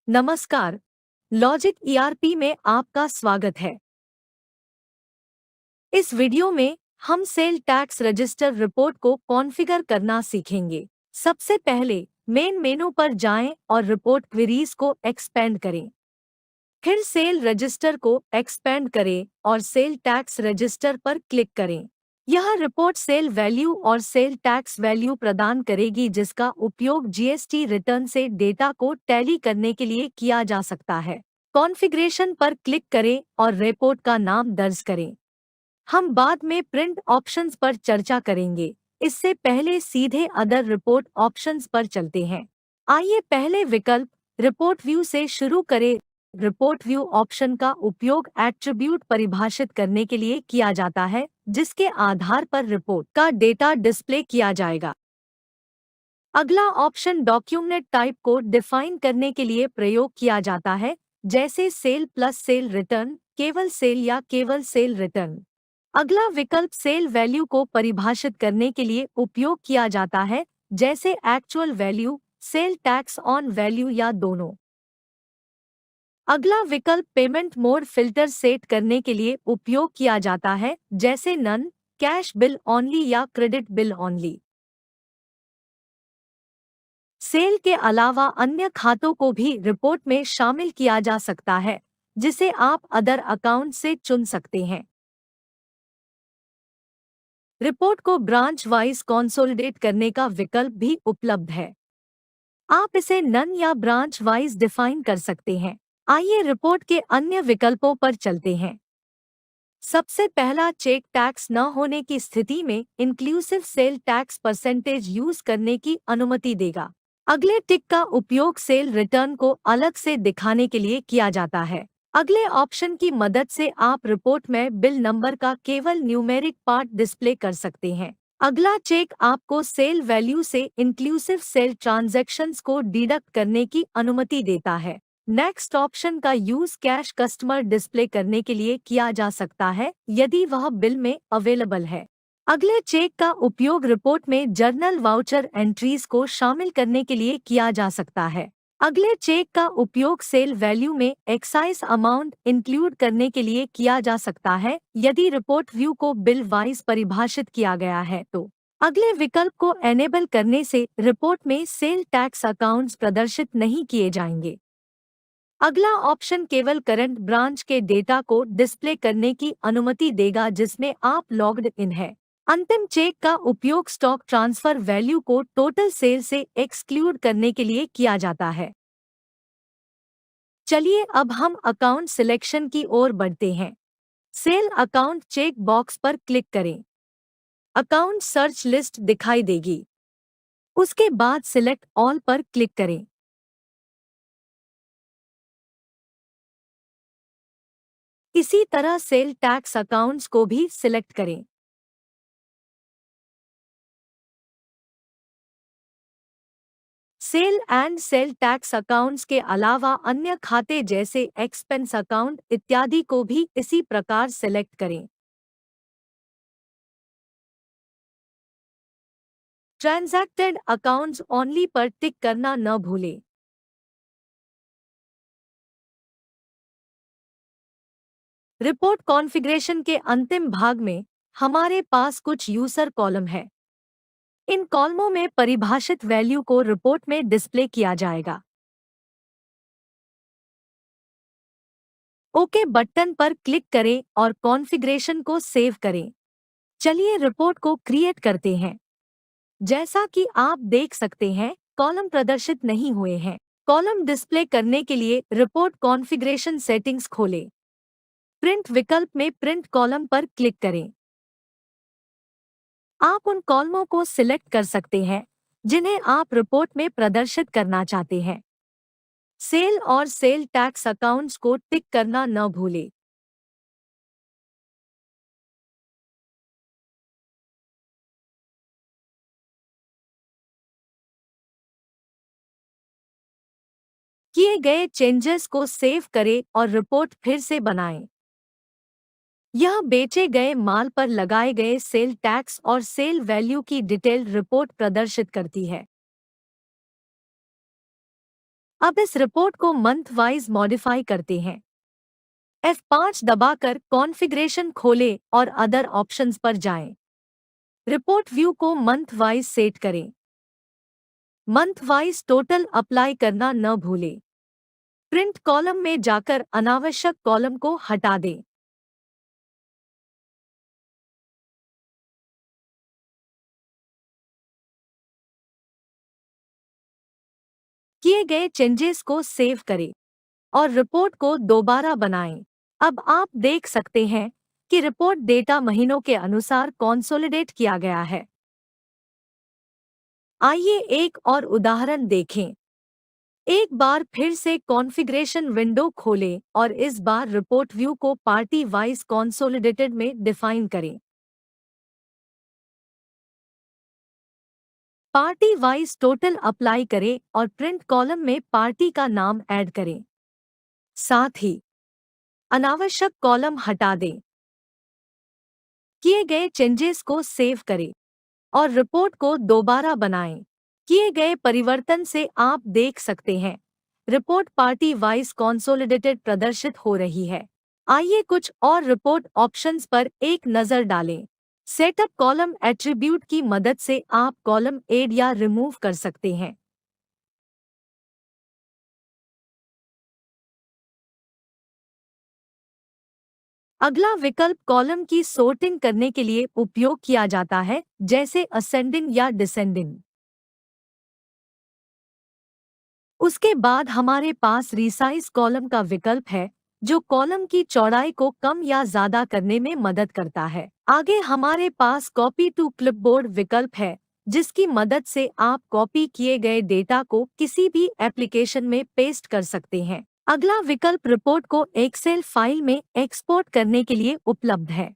नमस्कार, logic ERP में आपका स्वागत है। इस वीडियो में हम सेल टैक्स रजिस्टर रिपोर्ट को कॉन्फ़िगर करना सीखेंगे। सबसे पहले मेन मेनू पर जाएं और रिपोर्ट क्वेरीज को एक्सपेंड करें। फिर सेल रजिस्टर को एक्सपेंड करें और सेल टैक्स रजिस्टर पर क्लिक करें। यह रिपोर्ट सेल वैल्यू और सेल टैक्स वैल्यू प्रदान करेगी, जिसका उपयोग जीएसटी रिटर्न से डेटा को टैली करने के लिए किया जा सकता है। कॉन्फ़िगरेशन पर क्लिक करें और रिपोर्ट का नाम दर्ज करें। हम बाद में प्रिंट ऑप्शंस पर चर्चा करेंगे। इससे पहले सीधे अदर रिपोर्ट ऑप्शंस पर चलते हैं। आइए पहले विकल्प रिपोर्ट व्यू से शुरू करें। रिपोर्ट व्यू ऑप्शन का उपयोग एट्रीब्यूट परिभाषित करने के लिए किया जाता है, जिसके आधार पर रिपोर्ट का डेटा डिस्प्ले किया जाएगा। अगला ऑप्शन डॉक्यूमेंट टाइप को डिफाइन करने के लिए प्रयोग किया जाता है, जैसे सेल प्लस सेल रिटर्न, केवल सेल या केवल सेल रिटर्न। अगला विकल्प सेल वैल्यू को परिभाषित करने के लिए उपयोग किया जाता है, जैसे actual value, sale tax on value या दोनों। अगला विकल्प पेमेंट मोड फिल्टर सेट करने के लिए उपयोग किया जाता है, जैसे नन, कैश बिल ओनली या क्रेडिट बिल ओनली। सेल के अलावा अन्य खातों को भी रिपोर्ट में शामिल किया जा सकता है, जिसे आप अदर अकाउंट से चुन सकते हैं। रिपोर्ट को ब्रांच वाइज कंसोलिडेट करने का विकल्प भी उपलब्ध है। आप इसे नन या ब्रांच वाइज डिफाइन कर सकते हैं। आइए रिपोर्ट के अन्य विकल्पों पर चलते हैं। सबसे पहला चेक टैक्स न होने की स्थिति में inclusive sale tax percentage use करने की अनुमति देगा। अगले टिक का उपयोग सेल रिटर्न को अलग से दिखाने के लिए किया जाता है। अगले ऑप्शन की मदद से आप रिपोर्ट में बिल नंबर का केवल न्यूमेरिक पार्ट डिस्प्ले कर सकते हैं। अगला चेक आपको सेल वैल्यू से इंक्लूसिव सेल ट्रांजैक्शंस को डिडक्ट करने की अनुमति देता है। नेक्स्ट ऑप्शन का यूज कैश कस्टमर डिस्प्ले करने के लिए किया जा सकता है, यदि वह बिल में अवेलेबल है। अगले चेक का उपयोग रिपोर्ट में जर्नल वाउचर एंट्रीज को शामिल करने के लिए किया जा सकता है। अगले चेक का उपयोग सेल वैल्यू में एक्साइज अमाउंट इंक्लूड करने के लिए किया जा सकता है, यदि रिपोर्ट व्यू को बिल वाइज परिभाषित किया गया है तो। अगले विकल्प को एनेबल करने से रिपोर्ट में सेल टैक्स अकाउंट्स प्रदर्शित नहीं किए जाएंगे। अगला ऑप्शन केवल करंट ब्रांच के डेटा को डिस्प्ले करने की अनुमति देगा, जिसमें आप लॉग्ड इन है। अंतिम चेक का उपयोग स्टॉक ट्रांसफर वैल्यू को टोटल सेल से एक्सक्लूड करने के लिए किया जाता है। चलिए अब हम अकाउंट सिलेक्शन की ओर बढ़ते हैं। सेल अकाउंट चेक बॉक्स पर क्लिक करें। अकाउंट सर्च लिस्ट दिखाई देगी। उसके बाद सिलेक्ट ऑल पर क्लिक करें। इसी तरह सेल टैक्स अकाउंट्स को भी सिलेक्ट करें। Sale and sale tax accounts के अलावा अन्य खाते जैसे एक्सपेंस अकाउंट इत्यादि को भी इसी प्रकार सेलेक्ट करें। ट्रांजैक्टेड अकाउंट्स ओनली पर टिक करना न भूलें। रिपोर्ट कॉन्फ़िगरेशन के अंतिम भाग में हमारे पास कुछ यूजर कॉलम है। इन कॉलमों में परिभाषित वैल्यू को रिपोर्ट में डिस्प्ले किया जाएगा। ओके बटन पर क्लिक करें और कॉन्फ़िगरेशन को सेव करें। चलिए रिपोर्ट को क्रिएट करते हैं। जैसा कि आप देख सकते हैं, कॉलम प्रदर्शित नहीं हुए हैं। कॉलम डिस्प्ले करने के लिए रिपोर्ट कॉन्फ़िगरेशन सेटिंग्स खोलें। प्रिंट विकल्प में प्रिंट कॉलम पर क्लिक करें। आप उन कॉलमों को सिलेक्ट कर सकते हैं जिन्हें आप रिपोर्ट में प्रदर्शित करना चाहते हैं। सेल और सेल टैक्स अकाउंट्स को टिक करना न भूलें। किए गए चेंजेस को सेव करें और रिपोर्ट फिर से बनाएं। यह बेचे गए माल पर लगाए गए सेल टैक्स और सेल वैल्यू की डिटेल्ड रिपोर्ट प्रदर्शित करती है। अब इस रिपोर्ट को मंथ वाइज मॉडिफाई करते हैं। F5 दबाकर कॉन्फ़िगरेशन खोलें और अदर ऑप्शंस पर जाएं। रिपोर्ट व्यू को मंथ वाइज सेट करें। मंथ वाइज टोटल अप्लाई करना न भूलें। प्रिंट कॉलम में जाकर अनावश्यक कॉलम को हटा दें। किए गए चेंजेस को सेव करें और रिपोर्ट को दोबारा बनाएं। अब आप देख सकते हैं कि रिपोर्ट डेटा महीनों के अनुसार कंसोलिडेट किया गया है। आइए एक और उदाहरण देखें। एक बार फिर से कॉन्फ़िगरेशन विंडो खोलें और इस बार रिपोर्ट व्यू को पार्टी वाइज कंसोलिडेटेड में डिफाइन करें। पार्टी वाइज टोटल अप्लाई करें और प्रिंट कॉलम में पार्टी का नाम ऐड करें। साथ ही अनावश्यक कॉलम हटा दें। किए गए चेंजेस को सेव करें और रिपोर्ट को दोबारा बनाएं। किए गए परिवर्तन से आप देख सकते हैं रिपोर्ट पार्टी वाइज कंसोलिडेटेड प्रदर्शित हो रही है। आइए कुछ और रिपोर्ट ऑप्शंस पर एक नज़र डालें। सेटअप कॉलम एट्रीब्यूट की मदद से आप कॉलम ऐड या रिमूव कर सकते हैं। अगला विकल्प कॉलम की सोर्टिंग करने के लिए उपयोग किया जाता है, जैसे असेंडिंग या डिसेंडिंग। उसके बाद हमारे पास रिसाइज कॉलम का विकल्प है, जो कॉलम की चौड़ाई को कम या ज्यादा करने में मदद करता है। आगे हमारे पास कॉपी टू क्लिपबोर्ड विकल्प है, जिसकी मदद से आप कॉपी किए गए डेटा को किसी भी एप्लीकेशन में पेस्ट कर सकते हैं। अगला विकल्प रिपोर्ट को एक्सेल फाइल में एक्सपोर्ट करने के लिए उपलब्ध है।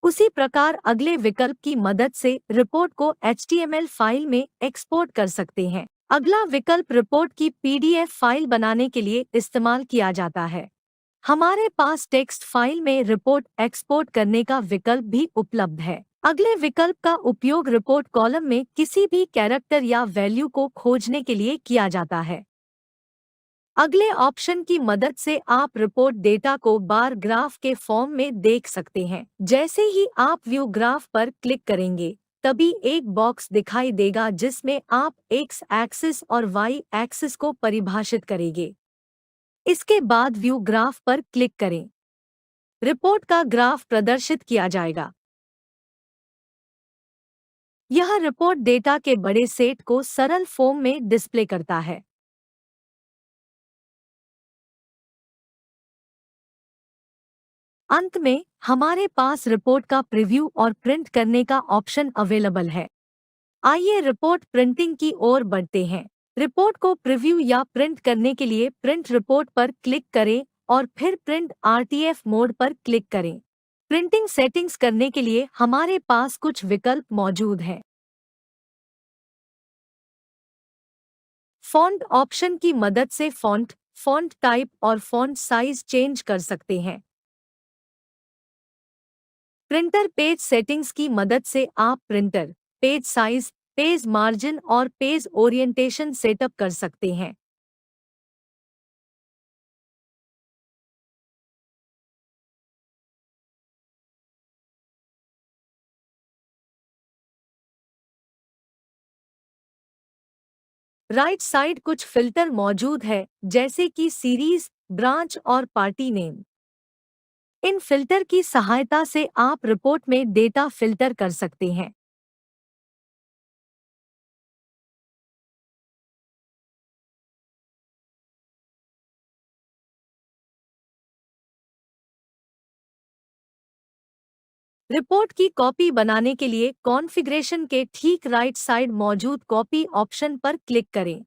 उसी प्रकार अगले विकल्प की मदद से रिपोर्ट को HTML फाइल में एक्सपोर्ट कर सकते हैं। अगला विकल्प रिपोर्ट की PDF फाइल बनाने के लिए इस्तेमाल किया जाता है। हमारे पास टेक्स्ट फाइल में रिपोर्ट एक्सपोर्ट करने का विकल्प भी उपलब्ध है। अगले विकल्प का उपयोग रिपोर्ट कॉलम में किसी भी कैरेक्टर या वैल्यू को खोजने के लिए किया जाता है। अगले ऑप्शन की मदद से आप रिपोर्ट डेटा को बार ग्राफ के फॉर्म में देख सकते हैं। जैसे ही आप व्यू ग्राफ पर क्लिक करेंगे, तभी एक बॉक्स दिखाई देगा जिसमें आप एक्स एक्सिस और वाई एक्सिस को परिभाषित करेंगे। इसके बाद व्यू ग्राफ पर क्लिक करें। रिपोर्ट का ग्राफ प्रदर्शित किया जाएगा। यह रिपोर्ट डेटा के बड़े सेट को सरल फॉर्म में डिस्प्ले करता है। अंत में हमारे पास रिपोर्ट का प्रीव्यू और प्रिंट करने का ऑप्शन अवेलेबल है। आइए रिपोर्ट प्रिंटिंग की ओर बढ़ते हैं। रिपोर्ट को प्रीव्यू या प्रिंट करने के लिए प्रिंट रिपोर्ट पर क्लिक करें और फिर प्रिंट RTF मोड पर क्लिक करें। प्रिंटिंग सेटिंग्स करने के लिए हमारे पास कुछ विकल्प मौजूद हैं। फॉन्ट ऑप्शन की मदद से फॉन्ट टाइप और फॉन्ट साइज चेंज कर सकते हैं। प्रिंटर पेज सेटिंग्स की मदद से आप printer, page size, page margin और पेज ओरिएंटेशन सेटअप कर सकते हैं। राइट साइड कुछ फिल्टर मौजूद है, जैसे कि सीरीज, ब्रांच और पार्टी नेम। इन फिल्टर की सहायता से आप रिपोर्ट में डेटा फिल्टर कर सकते हैं। रिपोर्ट की कॉपी बनाने के लिए कॉन्फ़िगरेशन के ठीक राइट साइड मौजूद कॉपी ऑप्शन पर क्लिक करें।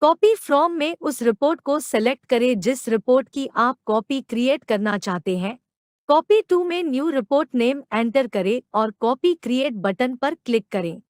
कॉपी फ्रॉम में उस रिपोर्ट को सेलेक्ट करें जिस रिपोर्ट की आप कॉपी क्रिएट करना चाहते हैं। कॉपी टू में न्यू रिपोर्ट नेम एंटर करें और कॉपी क्रिएट बटन पर क्लिक करें।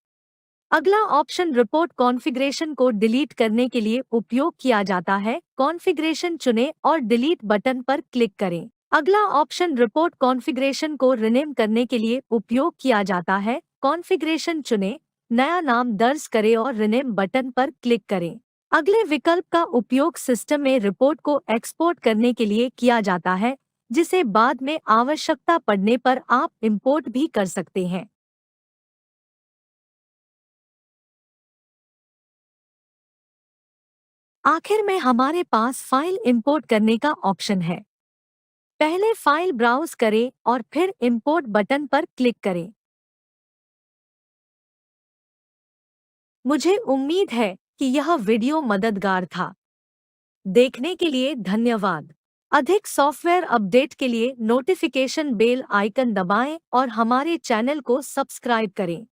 अगला ऑप्शन रिपोर्ट कॉन्फ़िगरेशन को डिलीट करने के लिए उपयोग किया जाता है। कॉन्फ़िगरेशन चुनें और डिलीट बटन पर क्लिक करें। अगला ऑप्शन रिपोर्ट कॉन्फ़िगरेशन को रिनेम करने के लिए उपयोग किया जाता है। कॉन्फ़िगरेशन चुनें, नया नाम दर्ज करें और रिनेम बटन पर क्लिक करें। अगले विकल्प का उपयोग सिस्टम में रिपोर्ट को एक्सपोर्ट करने के लिए किया जाता है, जिसे बाद में आवश्यकता पड़ने पर आप इंपोर्ट भी कर सकते हैं। आखिर में हमारे पास फाइल इंपोर्ट करने का ऑप्शन है। पहले फाइल ब्राउज करें और फिर इंपोर्ट बटन पर क्लिक करें। मुझे उम्मीद है कि यह वीडियो मददगार था। देखने के लिए धन्यवाद। अधिक सॉफ्टवेयर अपडेट के लिए नोटिफिकेशन बेल आइकन दबाएं और हमारे चैनल को सब्सक्राइब करें।